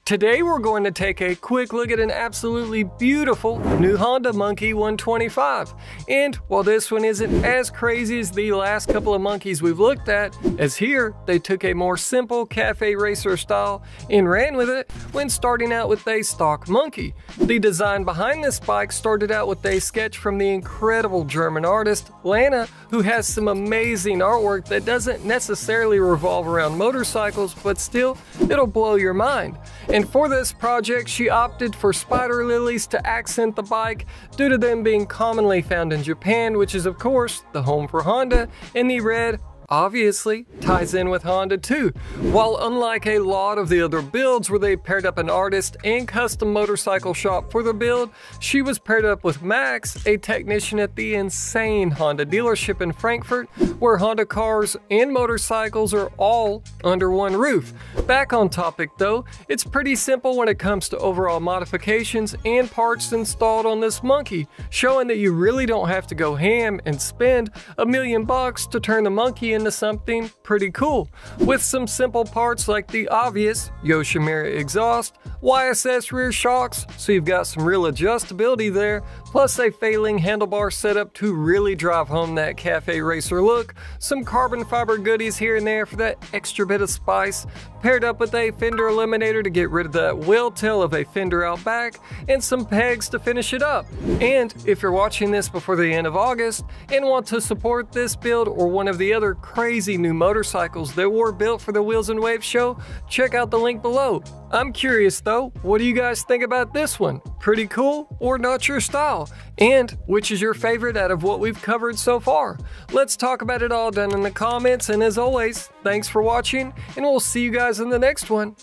Today we're going to take a quick look at an absolutely beautiful new Honda Monkey 125. And while this one isn't as crazy as the last couple of monkeys we've looked at, as here they took a more simple cafe racer style and ran with it when starting out with a stock monkey. The design behind this bike started out with a sketch from the incredible German artist Lana, who has some amazing artwork that doesn't necessarily revolve around motorcycles, but still it'll blow your mind. And for this project, she opted for spider lilies to accent the bike due to them being commonly found in Japan, which is of course the home for Honda, and the red obviously ties in with Honda too. While unlike a lot of the other builds where they paired up an artist and custom motorcycle shop for the build, she was paired up with Max, a technician at the insane Honda dealership in Frankfurt, where Honda cars and motorcycles are all under one roof. Back on topic though, it's pretty simple when it comes to overall modifications and parts installed on this monkey, showing that you really don't have to go ham and spend $1 million to turn the monkey into something pretty cool, with some simple parts like the obvious Yoshimura exhaust, YSS rear shocks, so you've got some real adjustability there, plus a failing handlebar setup to really drive home that cafe racer look, some carbon fiber goodies here and there for that extra bit of spice, paired up with a fender eliminator to get rid of that whale tail of a fender out back, and some pegs to finish it up. And if you're watching this before the end of August and want to support this build or one of the other crazy new motorcycles that were built for the Wheels and Waves show, check out the link below. I'm curious though, what do you guys think about this one? Pretty cool or not your style? And which is your favorite out of what we've covered so far? Let's talk about it all down in the comments, and as always, thanks for watching, and we'll see you guys in the next one.